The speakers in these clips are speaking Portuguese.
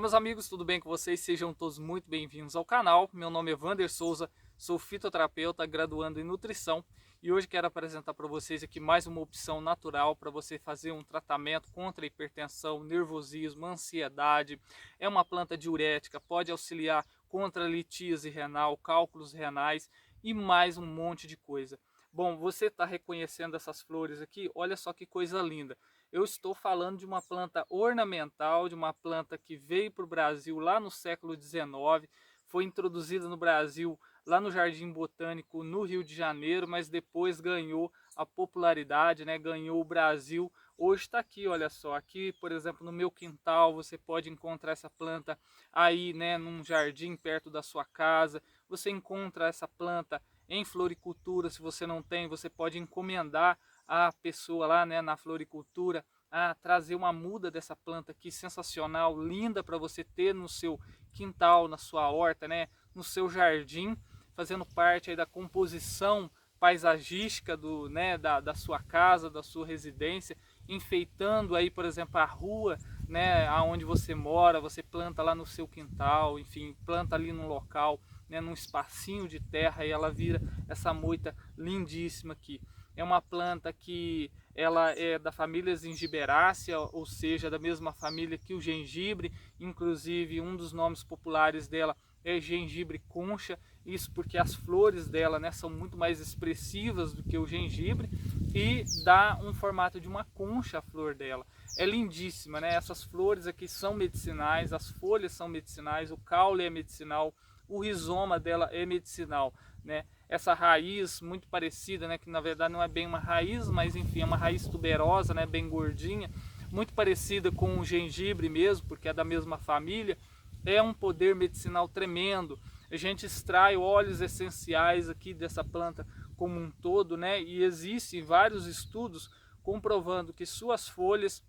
meus amigos, tudo bem com vocês? Sejam todos muito bem-vindos ao canal. Meu nome é Wander Souza, sou fitoterapeuta, graduando em nutrição e hoje quero apresentar para vocês aqui mais uma opção natural para você fazer um tratamento contra a hipertensão, nervosismo, ansiedade. É uma planta diurética, pode auxiliar contra a litíase renal, cálculos renais e mais um monte de coisa. Bom, você está reconhecendo essas flores aqui? Olha só que coisa linda. Eu estou falando de uma planta ornamental, de uma planta que veio para o Brasil lá no século XIX, foi introduzida no Brasil lá no Jardim Botânico no Rio de Janeiro, mas depois ganhou a popularidade, né? Ganhou o Brasil. Hoje está aqui, olha só, aqui, por exemplo, no meu quintal, você pode encontrar essa planta aí, né, num jardim perto da sua casa. Você encontra essa planta em floricultura, se você não tem, você pode encomendar a pessoa lá, né, na floricultura a trazer uma muda dessa planta aqui sensacional, linda para você ter no seu quintal, na sua horta, né, no seu jardim, fazendo parte aí da composição paisagística da sua casa, da sua residência, enfeitando aí, por exemplo, a rua, né, aonde você mora, você planta lá no seu quintal, enfim, planta ali num local, né, num espacinho de terra e ela vira essa moita lindíssima aqui. É uma planta que ela é da família Zingiberácea, ou seja, da mesma família que o gengibre, inclusive um dos nomes populares dela é gengibre concha, isso porque as flores dela, né, são muito mais expressivas do que o gengibre e dá um formato de uma concha a flor dela. É lindíssima, né? Essas flores aqui são medicinais, as folhas são medicinais, o caule é medicinal, o rizoma dela é medicinal, né? Essa raiz muito parecida, né, que na verdade não é bem uma raiz, mas enfim, é uma raiz tuberosa, né, bem gordinha, muito parecida com o gengibre mesmo, porque é da mesma família, é um poder medicinal tremendo. A gente extrai óleos essenciais aqui dessa planta como um todo, né, e existem vários estudos comprovando que suas folhas,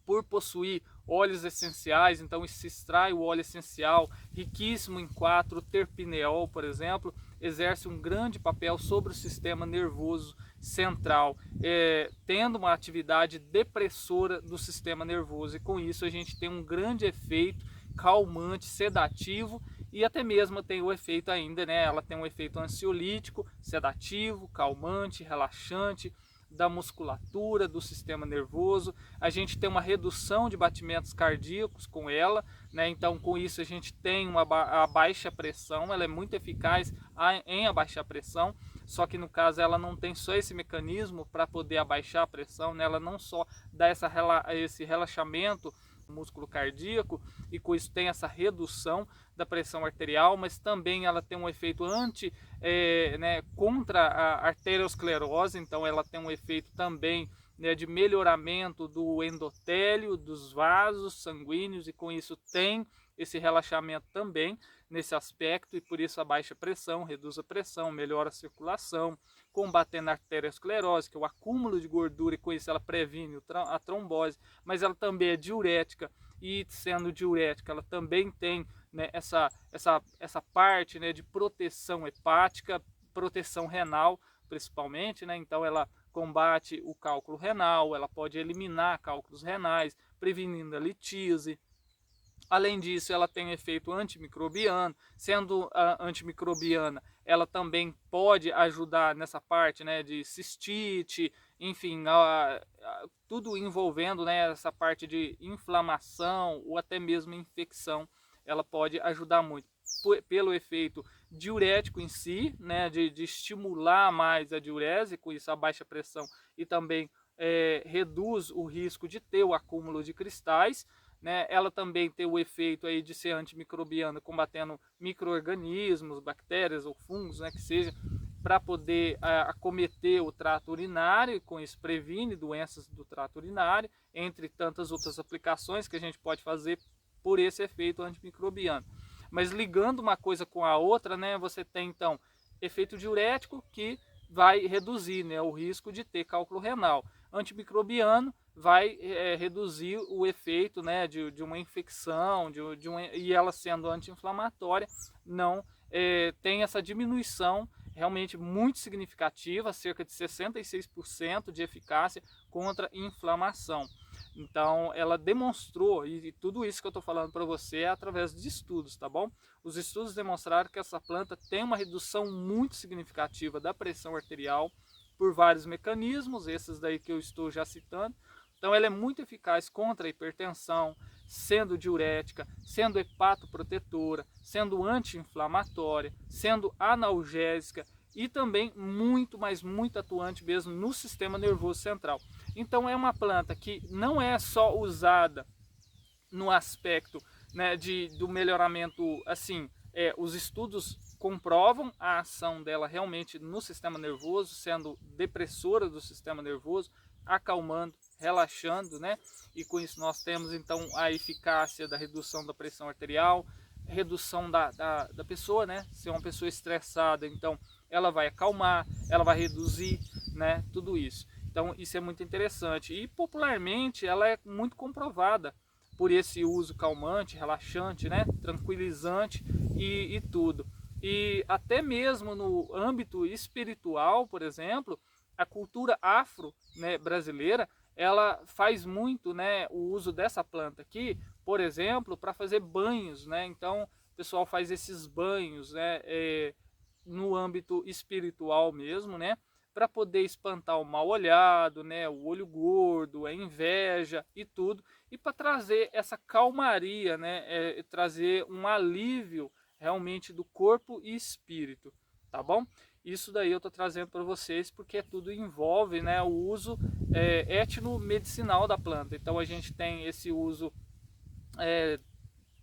por possuir óleos essenciais, então se extrai o óleo essencial riquíssimo em 4-terpineol, por exemplo, exerce um grande papel sobre o sistema nervoso central, tendo uma atividade depressora do sistema nervoso, e com isso a gente tem um grande efeito calmante, sedativo, e até mesmo tem o efeito ainda, né? Ela tem um efeito ansiolítico, sedativo, calmante, relaxante, da musculatura, do sistema nervoso. A gente tem uma redução de batimentos cardíacos com ela, né? Então com isso a gente tem a baixa pressão, ela é muito eficaz em abaixar a pressão, só que no caso ela não tem só esse mecanismo para poder abaixar a pressão, né? Ela não só dá esse relaxamento músculo cardíaco e com isso tem essa redução da pressão arterial, mas também ela tem um efeito contra a arteriosclerose, então ela tem um efeito também, né, de melhoramento do endotélio, dos vasos sanguíneos, e com isso tem esse relaxamento também nesse aspecto, e por isso a baixa pressão, reduz a pressão, melhora a circulação, combatendo a arteriosclerose, que é o acúmulo de gordura, e com isso ela previne a trombose, mas ela também é diurética, e sendo diurética ela também tem, né, essa parte, né, de proteção hepática, proteção renal principalmente, né? Então ela combate o cálculo renal, ela pode eliminar cálculos renais, prevenindo a litíase. Além disso, ela tem efeito antimicrobiano, sendo antimicrobiana, ela também pode ajudar nessa parte, né, de cistite, enfim, tudo envolvendo, né, essa parte de inflamação ou até mesmo infecção, ela pode ajudar muito pelo efeito diurético em si, né, de estimular mais a diurese, com isso a baixa pressão, e também reduz o risco de ter o acúmulo de cristais, né? Ela também tem o efeito aí de ser antimicrobiana, combatendo micro-organismos, bactérias ou fungos, né, que seja, para poder acometer o trato urinário, e com isso previne doenças do trato urinário, entre tantas outras aplicações que a gente pode fazer por esse efeito antimicrobiano. Mas ligando uma coisa com a outra, né, você tem então efeito diurético, que vai reduzir, né, o risco de ter cálculo renal. Antimicrobiano vai reduzir o efeito, né, de uma infecção, e ela sendo anti-inflamatória, não tem essa diminuição realmente muito significativa, cerca de 66% de eficácia contra inflamação. Então ela demonstrou, e tudo isso que eu estou falando para você é através de estudos, tá bom? Os estudos demonstraram que essa planta tem uma redução muito significativa da pressão arterial por vários mecanismos, esses daí que eu estou já citando. Então ela é muito eficaz contra a hipertensão, sendo diurética, sendo hepatoprotetora, sendo anti-inflamatória, sendo analgésica e também muito, mas muito atuante mesmo no sistema nervoso central. Então é uma planta que não é só usada no aspecto, né, do melhoramento, assim, os estudos comprovam a ação dela realmente no sistema nervoso, sendo depressora do sistema nervoso, acalmando, relaxando, né? E com isso nós temos então a eficácia da redução da pressão arterial, redução da pessoa, né? Se é uma pessoa estressada, então ela vai acalmar, ela vai reduzir, né? Tudo isso. Então isso é muito interessante e popularmente ela é muito comprovada por esse uso calmante, relaxante, né? Tranquilizante e tudo. E até mesmo no âmbito espiritual, por exemplo, a cultura afro, né, brasileira, ela faz muito, né, o uso dessa planta aqui, por exemplo, para fazer banhos, né? Então o pessoal faz esses banhos, né, no âmbito espiritual mesmo, né? Para poder espantar o mal olhado, né, o olho gordo, a inveja e tudo, e para trazer essa calmaria, né, trazer um alívio realmente do corpo e espírito, tá bom? Isso daí eu estou trazendo para vocês porque tudo envolve, né, o uso etnomedicinal da planta. Então a gente tem esse uso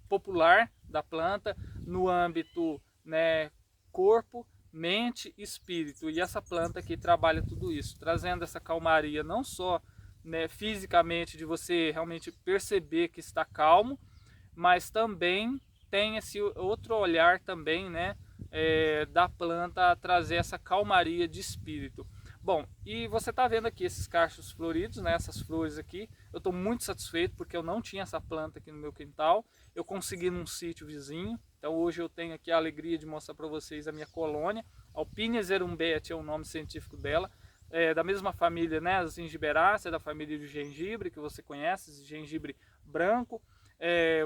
popular da planta no âmbito, né, corpo, mente e espírito. E essa planta aqui trabalha tudo isso, trazendo essa calmaria não só, né, fisicamente, de você realmente perceber que está calmo, mas também tem esse outro olhar também, né, da planta a trazer essa calmaria de espírito. Bom, e você está vendo aqui esses cachos floridos, né, essas flores aqui. Eu estou muito satisfeito porque eu não tinha essa planta aqui no meu quintal. Eu consegui num sítio vizinho. Então hoje eu tenho aqui a alegria de mostrar para vocês a minha colônia. Alpinia zerumbet é o nome científico dela. Da mesma família, né, as gingiberáceas, da família do gengibre, que você conhece, gengibre branco.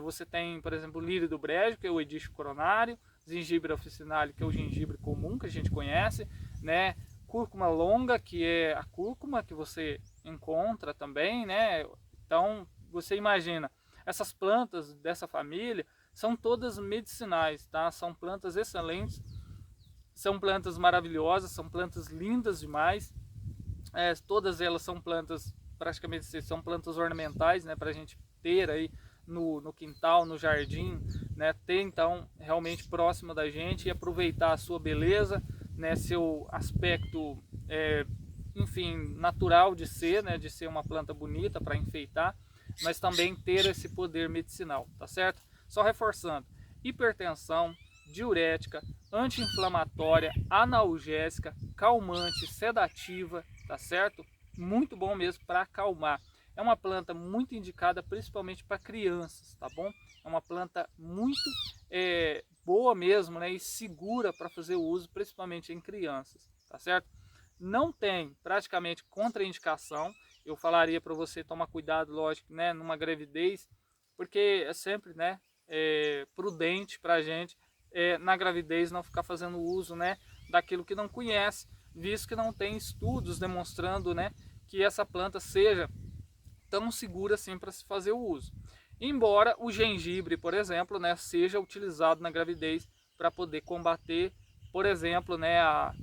Você tem, por exemplo, o lírio do brejo, que é o edício coronário, gengibre officinale, que é o gengibre comum, que a gente conhece, né? Cúrcuma longa, que é a cúrcuma que você encontra também, né? Então, você imagina, essas plantas dessa família são todas medicinais, tá? São plantas excelentes, são plantas maravilhosas, são plantas lindas demais. Todas elas são plantas, praticamente são plantas ornamentais, né? Para a gente ter aí no quintal, no jardim, né? Ter então realmente próximo da gente e aproveitar a sua beleza, né, seu aspecto, enfim, natural de ser, né, de ser uma planta bonita para enfeitar, mas também ter esse poder medicinal, tá certo? Só reforçando, hipertensão, diurética, anti-inflamatória, analgésica, calmante, sedativa, tá certo? Muito bom mesmo para acalmar. É uma planta muito indicada principalmente para crianças, tá bom? É uma planta muito boa mesmo, né, e segura para fazer o uso, principalmente em crianças, tá certo? Não tem praticamente contraindicação. Eu falaria para você tomar cuidado, lógico, né, numa gravidez, porque é sempre, né, prudente para a gente na gravidez não ficar fazendo uso, né, daquilo que não conhece, visto que não tem estudos demonstrando, né, que essa planta seja tão segura assim para se fazer o uso. Embora o gengibre, por exemplo, né, seja utilizado na gravidez para poder combater, por exemplo, né, a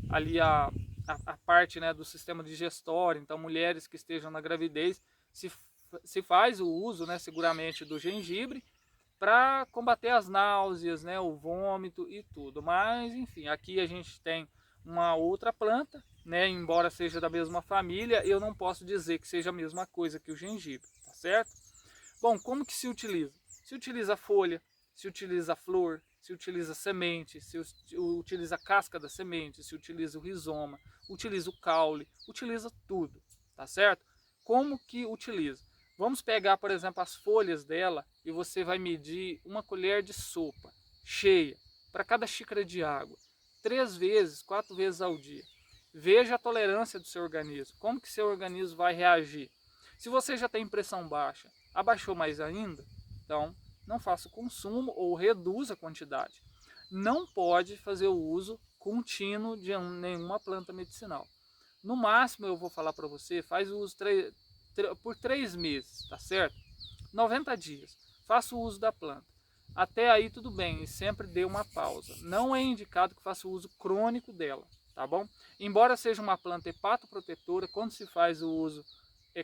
parte, né, do sistema digestório. Então, mulheres que estejam na gravidez, se faz o uso, né, seguramente do gengibre para combater as náuseas, né, o vômito e tudo. Mas, enfim, aqui a gente tem uma outra planta, né, embora seja da mesma família, eu não posso dizer que seja a mesma coisa que o gengibre, tá certo? Bom, como que se utiliza? Se utiliza a folha, se utiliza a flor, se utiliza a semente, se utiliza a casca da semente, se utiliza o rizoma, utiliza o caule, utiliza tudo, tá certo? Como que utiliza? Vamos pegar, por exemplo, as folhas dela e você vai medir uma colher de sopa cheia para cada xícara de água, 3 vezes, 4 vezes ao dia. Veja a tolerância do seu organismo, como que seu organismo vai reagir. Se você já tem pressão baixa, abaixou mais ainda, então não faça o consumo ou reduza a quantidade. Não pode fazer o uso contínuo de nenhuma planta medicinal. No máximo eu vou falar para você, faz o uso por 3 meses, tá certo? 90 dias, faça o uso da planta. Até aí tudo bem, e sempre dê uma pausa. Não é indicado que faça o uso crônico dela, tá bom? Embora seja uma planta hepatoprotetora, quando se faz o uso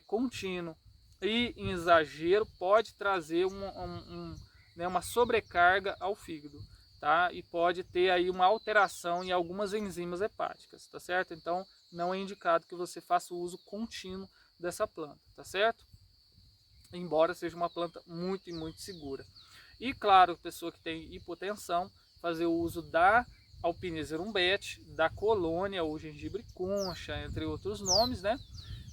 contínuo e em exagero, pode trazer uma sobrecarga ao fígado, tá? E pode ter aí uma alteração em algumas enzimas hepáticas, tá certo? Então não é indicado que você faça o uso contínuo dessa planta, tá certo? Embora seja uma planta muito e muito segura. E claro, pessoa que tem hipotensão, fazer o uso da Alpineser umbete, da colônia ou gengibre concha, entre outros nomes, né?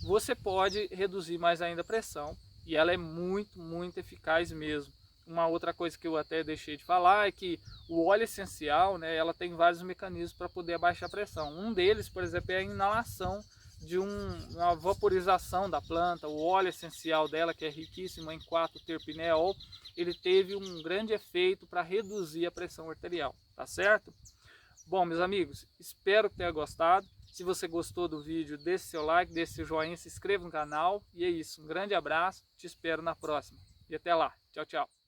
Você pode reduzir mais ainda a pressão e ela é muito, muito eficaz mesmo. Uma outra coisa que eu até deixei de falar é que o óleo essencial, né, ela tem vários mecanismos para poder abaixar a pressão. Um deles, por exemplo, é a inalação de uma vaporização da planta. O óleo essencial dela, que é riquíssimo em 4-terpineol, ele teve um grande efeito para reduzir a pressão arterial, tá certo? Bom, meus amigos, espero que tenha gostado. Se você gostou do vídeo, deixe seu like, deixe seu joinha, se inscreva no canal. E é isso, um grande abraço, te espero na próxima. E até lá, tchau, tchau.